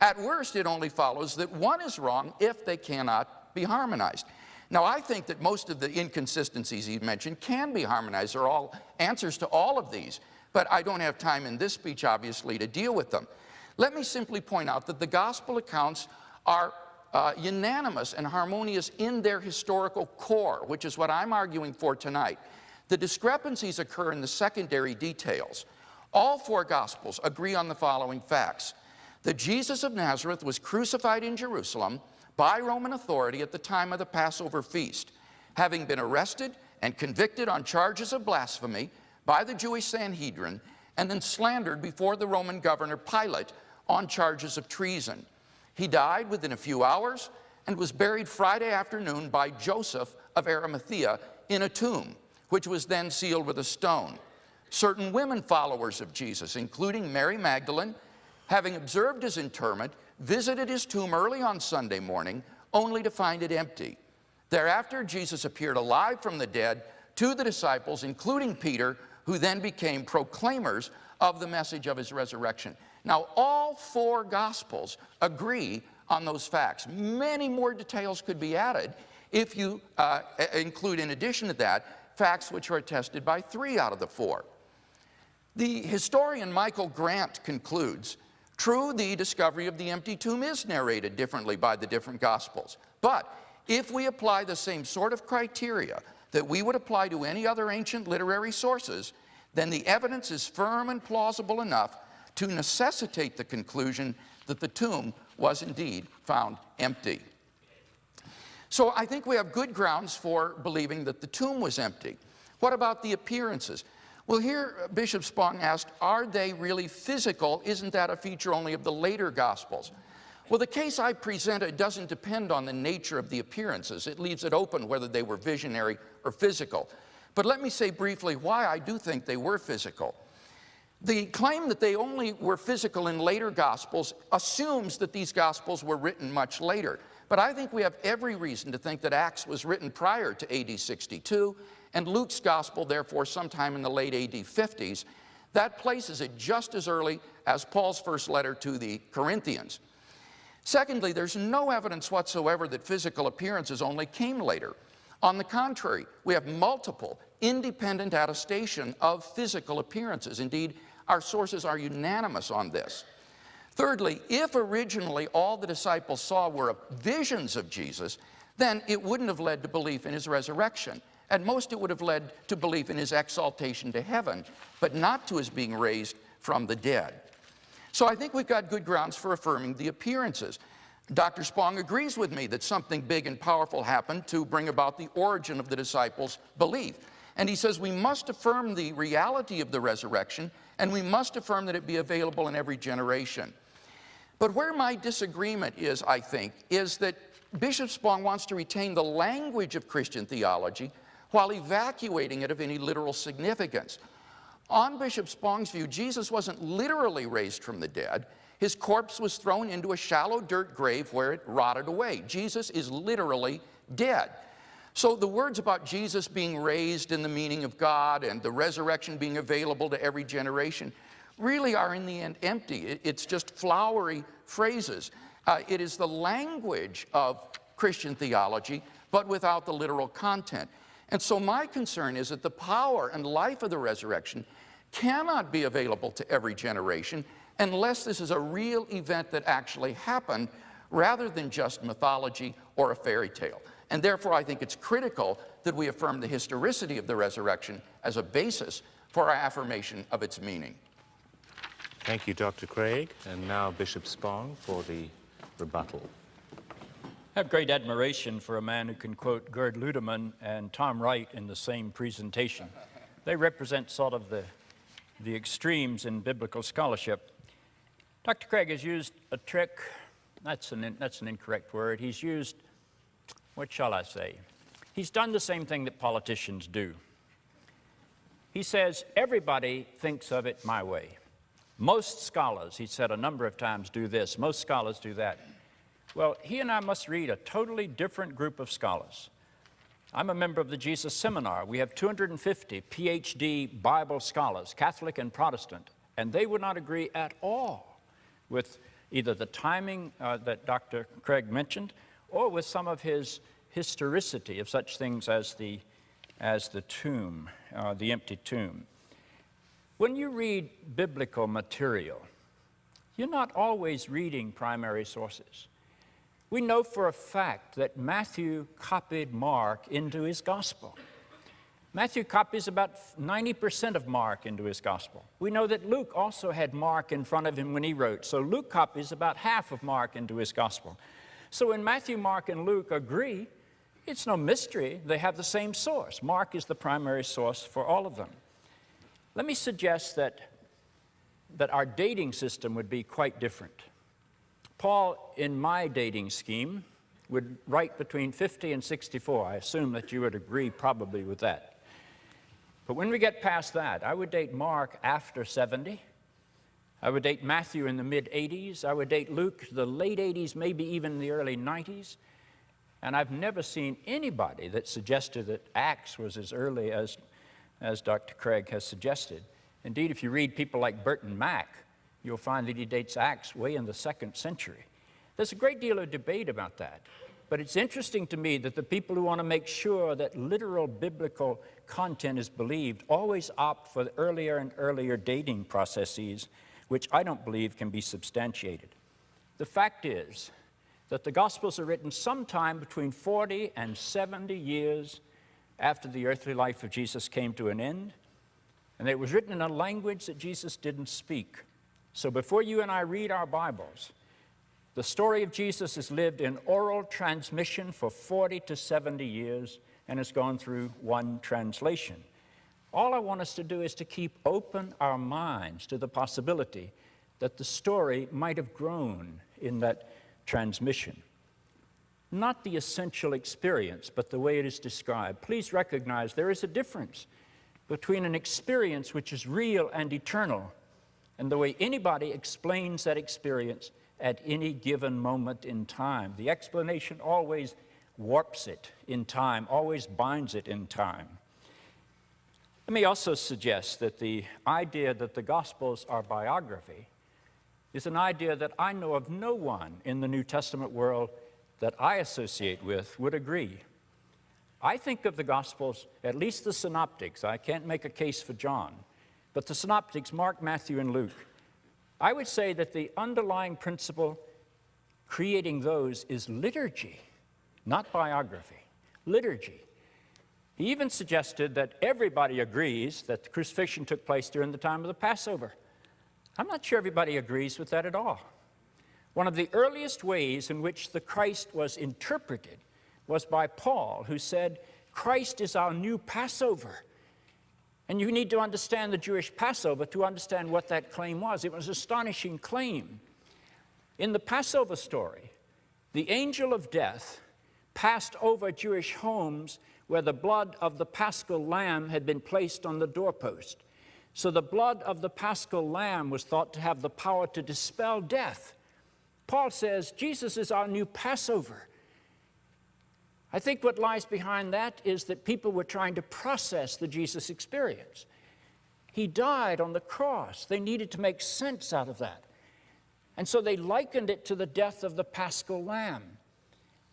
At worst, it only follows that one is wrong if they cannot be harmonized. Now, I think that most of the inconsistencies he mentioned can be harmonized. There are all answers to all of these, but I don't have time in this speech, obviously, to deal with them. Let me simply point out that the gospel accounts are unanimous and harmonious in their historical core, which is what I'm arguing for tonight. The discrepancies occur in the secondary details. All four gospels agree on the following facts: that Jesus of Nazareth was crucified in Jerusalem by Roman authority at the time of the Passover feast, having been arrested and convicted on charges of blasphemy by the Jewish Sanhedrin, and then slandered before the Roman governor Pilate on charges of treason. He died within a few hours and was buried Friday afternoon by Joseph of Arimathea in a tomb, which was then sealed with a stone. Certain women followers of Jesus, including Mary Magdalene, having observed his interment, visited his tomb early on Sunday morning, only to find it empty. Thereafter, Jesus appeared alive from the dead to the disciples, including Peter, who then became proclaimers of the message of his resurrection. Now, all four Gospels agree on those facts. Many more details could be added if you include, in addition to that, facts which are attested by 3 out of the 4. The historian Michael Grant concludes, true, the discovery of the empty tomb is narrated differently by the different Gospels. But if we apply the same sort of criteria that we would apply to any other ancient literary sources, then the evidence is firm and plausible enough to necessitate the conclusion that the tomb was indeed found empty. So I think we have good grounds for believing that the tomb was empty. What about the appearances? Well, here Bishop Spong asked, are they really physical? Isn't that a feature only of the later Gospels? Well, the case I presented doesn't depend on the nature of the appearances. It leaves it open whether they were visionary or physical. But let me say briefly why I do think they were physical. The claim that they only were physical in later Gospels assumes that these Gospels were written much later. But I think we have every reason to think that Acts was written prior to AD 62, and Luke's Gospel, therefore, sometime in the late AD 50s. That places it just as early as Paul's first letter to the Corinthians. Secondly, there's no evidence whatsoever that physical appearances only came later. On the contrary, we have multiple independent attestation of physical appearances. Indeed, our sources are unanimous on this. Thirdly, if originally all the disciples saw were visions of Jesus, then it wouldn't have led to belief in his resurrection. At most, it would have led to belief in his exaltation to heaven, but not to his being raised from the dead. So I think we've got good grounds for affirming the appearances. Dr. Spong agrees with me that something big and powerful happened to bring about the origin of the disciples' belief. And he says we must affirm the reality of the resurrection, and we must affirm that it be available in every generation. But where my disagreement is, I think, is that Bishop Spong wants to retain the language of Christian theology while evacuating it of any literal significance. On Bishop Spong's view, Jesus wasn't literally raised from the dead. His corpse was thrown into a shallow dirt grave where it rotted away. Jesus is literally dead. So the words about Jesus being raised in the meaning of God and the resurrection being available to every generation really are in the end empty. It's just flowery phrases. It is the language of Christian theology, but without the literal content. And so my concern is that the power and life of the resurrection cannot be available to every generation unless this is a real event that actually happened rather than just mythology or a fairy tale. And therefore, I think it's critical that we affirm the historicity of the resurrection as a basis for our affirmation of its meaning. Thank you, Dr. Craig. And now Bishop Spong for the rebuttal. I have great admiration for a man who can quote Gerd Ludemann and Tom Wright in the same presentation. They represent sort of the extremes in biblical scholarship. Dr. Craig has used a trick. That's an incorrect word. He's used, what shall I say? He's done the same thing that politicians do. He says, everybody thinks of it my way. Most scholars, he said a number of times, do this. Most scholars do that. Well, he and I must read a totally different group of scholars. I'm a member of the Jesus Seminar. We have 250 PhD Bible scholars, Catholic and Protestant, and they would not agree at all with either the timing that Dr. Craig mentioned or with some of his historicity of such things as the tomb, the empty tomb. When you read biblical material, you're not always reading primary sources. We know for a fact that Matthew copied Mark into his gospel. Matthew copies about 90% of Mark into his gospel. We know that Luke also had Mark in front of him when he wrote, so Luke copies about half of Mark into his gospel. So when Matthew, Mark, and Luke agree, it's no mystery. They have the same source. Mark is the primary source for all of them. Let me suggest that our dating system would be quite different. Paul, in my dating scheme, would write between 50 and 64. I assume that you would agree probably with that. But when we get past that, I would date Mark after 70. I would date Matthew in the mid-80s. I would date Luke the late 80s, maybe even the early 90s. And I've never seen anybody that suggested that Acts was as early as Dr. Craig has suggested. Indeed, if you read people like Burton Mack, you'll find that he dates Acts way in the 2nd century. There's a great deal of debate about that. But it's interesting to me that the people who want to make sure that literal biblical content is believed always opt for the earlier and earlier dating processes, which I don't believe can be substantiated. The fact is that the Gospels are written sometime between 40 and 70 years after the earthly life of Jesus came to an end, and it was written in a language that Jesus didn't speak. So before you and I read our Bibles, the story of Jesus is lived in oral transmission for 40 to 70 years and has gone through one translation. All I want us to do is to keep open our minds to the possibility that the story might have grown in that transmission. Not the essential experience, but the way it is described. Please recognize there is a difference between an experience which is real and eternal and the way anybody explains that experience at any given moment in time. The explanation always warps it in time, always binds it in time. Let me also suggest that the idea that the Gospels are biography is an idea that I know of no one in the New Testament world that I associate with would agree. I think of the Gospels, at least the synoptics. I can't make a case for John, but the synoptics, Mark, Matthew, and Luke. I would say that the underlying principle creating those is liturgy, not biography, liturgy. He even suggested that everybody agrees that the crucifixion took place during the time of the Passover. I'm not sure everybody agrees with that at all. One of the earliest ways in which the Christ was interpreted was by Paul, who said, Christ is our new Passover. And you need to understand the Jewish Passover to understand what that claim was. It was an astonishing claim. In the Passover story, the angel of death passed over Jewish homes where the blood of the paschal lamb had been placed on the doorpost. So the blood of the paschal lamb was thought to have the power to dispel death. Paul says, Jesus is our new Passover. I think what lies behind that is that people were trying to process the Jesus experience. He died on the cross. They needed to make sense out of that. And so they likened it to the death of the paschal lamb.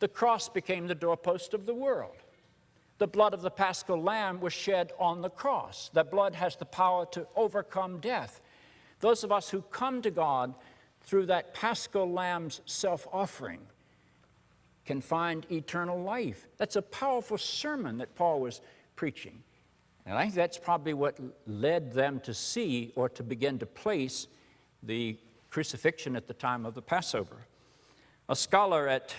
The cross became the doorpost of the world. The blood of the paschal lamb was shed on the cross. That blood has the power to overcome death. Those of us who come to God through that paschal lamb's self-offering can find eternal life. That's a powerful sermon that Paul was preaching. And I think that's probably what led them to see or to begin to place the crucifixion at the time of the Passover. A scholar at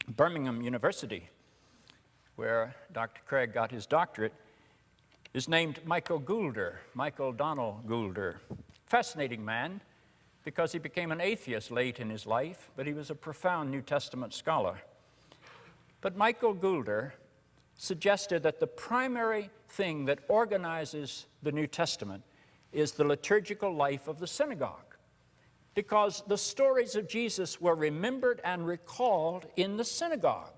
Birmingham University, where Dr. Craig got his doctorate, is named Michael Donald Goulder. Fascinating man, because he became an atheist late in his life, but he was a profound New Testament scholar. But Michael Goulder suggested that the primary thing that organizes the New Testament is the liturgical life of the synagogue, because the stories of Jesus were remembered and recalled in the synagogue.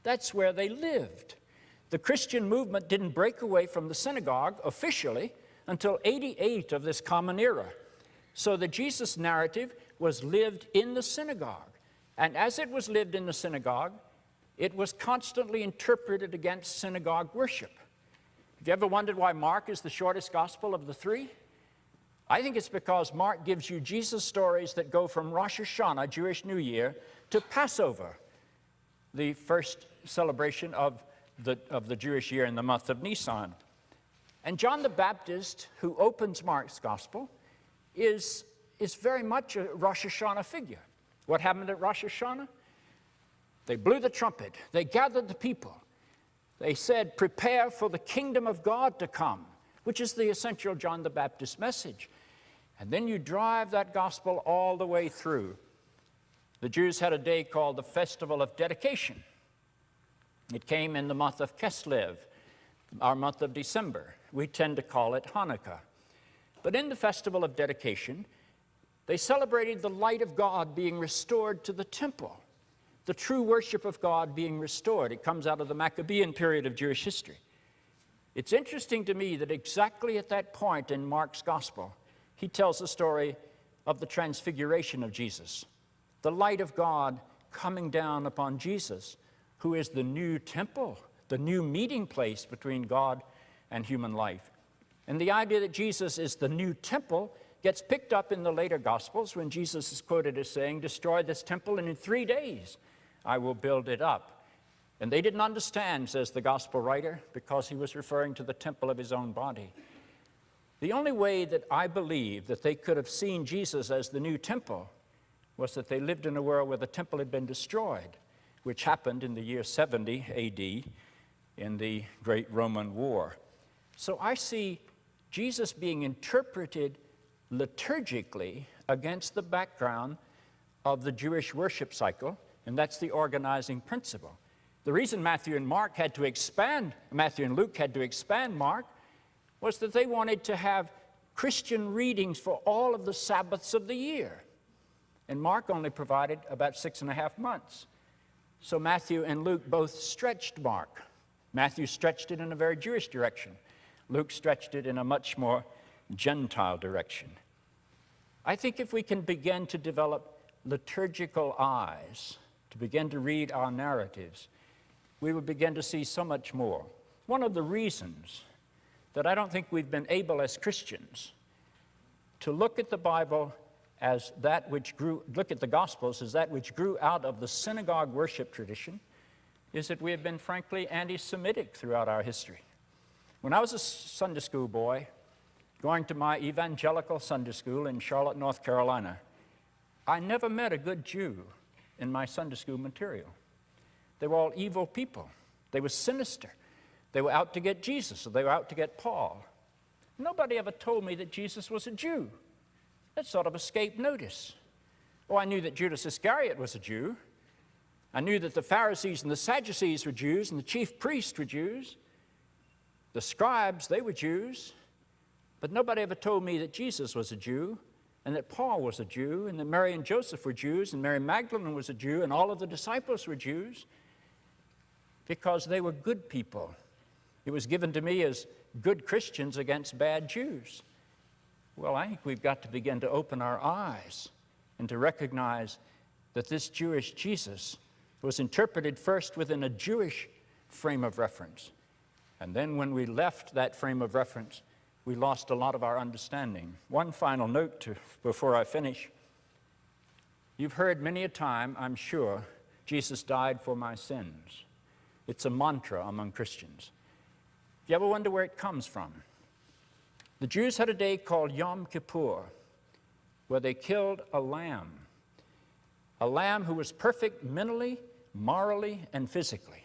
That's where they lived. The Christian movement didn't break away from the synagogue officially until 88 of this Common Era. So the Jesus narrative was lived in the synagogue. And as it was lived in the synagogue, it was constantly interpreted against synagogue worship. Have you ever wondered why Mark is the shortest gospel of the three? I think it's because Mark gives you Jesus stories that go from Rosh Hashanah, Jewish New Year, to Passover, the first celebration of the Jewish year in the month of Nisan. And John the Baptist, who opens Mark's gospel, is very much a Rosh Hashanah figure. What happened at Rosh Hashanah? They blew the trumpet. They gathered the people. They said, prepare for the kingdom of God to come, which is the essential John the Baptist message. And then you drive that gospel all the way through. The Jews had a day called the Festival of Dedication. It came in the month of Kislev, our month of December. We tend to call it Hanukkah. But in the Festival of Dedication, they celebrated the light of God being restored to the temple, the true worship of God being restored. It comes out of the Maccabean period of Jewish history. It's interesting to me that exactly at that point in Mark's gospel, he tells the story of the transfiguration of Jesus, the light of God coming down upon Jesus, who is the new temple, the new meeting place between God and human life. And the idea that Jesus is the new temple gets picked up in the later Gospels when Jesus is quoted as saying, destroy this temple and in 3 days I will build it up. And they didn't understand, says the Gospel writer, because he was referring to the temple of his own body. The only way that I believe that they could have seen Jesus as the new temple was that they lived in a world where the temple had been destroyed, which happened in the year 70 AD in the Great Roman War. So I see Jesus being interpreted liturgically against the background of the Jewish worship cycle, and that's the organizing principle. The reason Matthew and Luke had to expand Mark was that they wanted to have Christian readings for all of the Sabbaths of the year. And Mark only provided about 6.5 months. So Matthew and Luke both stretched Mark. Matthew stretched it in a very Jewish direction. Luke stretched it in a much more Gentile direction. I think if we can begin to develop liturgical eyes, to begin to read our narratives, we will begin to see so much more. One of the reasons that I don't think we've been able as Christians to look at the Bible as that which look at the Gospels as that which grew out of the synagogue worship tradition is that we have been frankly anti-Semitic throughout our history. When I was a Sunday school boy, going to my evangelical Sunday school in Charlotte, North Carolina, I never met a good Jew in my Sunday school material. They were all evil people. They were sinister. They were out to get Jesus, or they were out to get Paul. Nobody ever told me that Jesus was a Jew. That sort of escaped notice. Oh, I knew that Judas Iscariot was a Jew. I knew that the Pharisees and the Sadducees were Jews, and the chief priests were Jews. The scribes, they were Jews. But nobody ever told me that Jesus was a Jew, and that Paul was a Jew, and that Mary and Joseph were Jews, and Mary Magdalene was a Jew, and all of the disciples were Jews, because they were good people. It was given to me as good Christians against bad Jews. Well, I think we've got to begin to open our eyes and to recognize that this Jewish Jesus was interpreted first within a Jewish frame of reference. And then when we left that frame of reference, we lost a lot of our understanding. One final note before I finish. You've heard many a time, I'm sure, Jesus died for my sins. It's a mantra among Christians. You ever wonder where it comes from? The Jews had a day called Yom Kippur. where they killed a lamb who was perfect mentally, morally, and physically.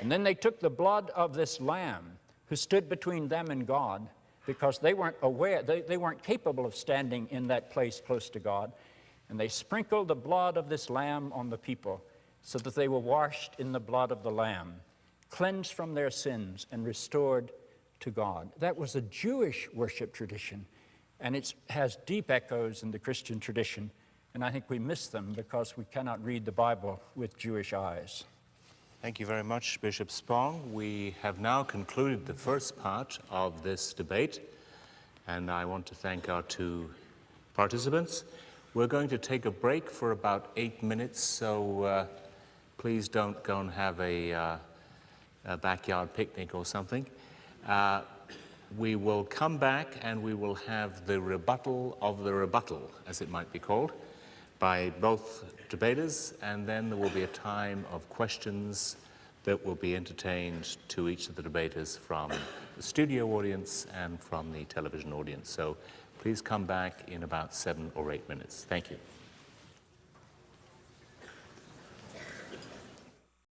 And then they took the blood of this lamb who stood between them and God, because they weren't aware, they weren't capable of standing in that place close to God, and they sprinkled the blood of this lamb on the people so that they were washed in the blood of the lamb, cleansed from their sins, and restored to God. That was a Jewish worship tradition, and it has deep echoes in the Christian tradition, and I think we miss them because we cannot read the Bible with Jewish eyes. Thank you very much, Bishop Spong. We have now concluded the first part of this debate, and I want to thank our two participants. We're going to take a break for about 8 minutes, so please don't go and have a backyard picnic or something. We will come back and we will have the rebuttal of the rebuttal, as it might be called, by both debaters, and then there will be a time of questions that will be entertained to each of the debaters from the studio audience and from the television audience. So please come back in about 7 or 8 minutes. Thank you.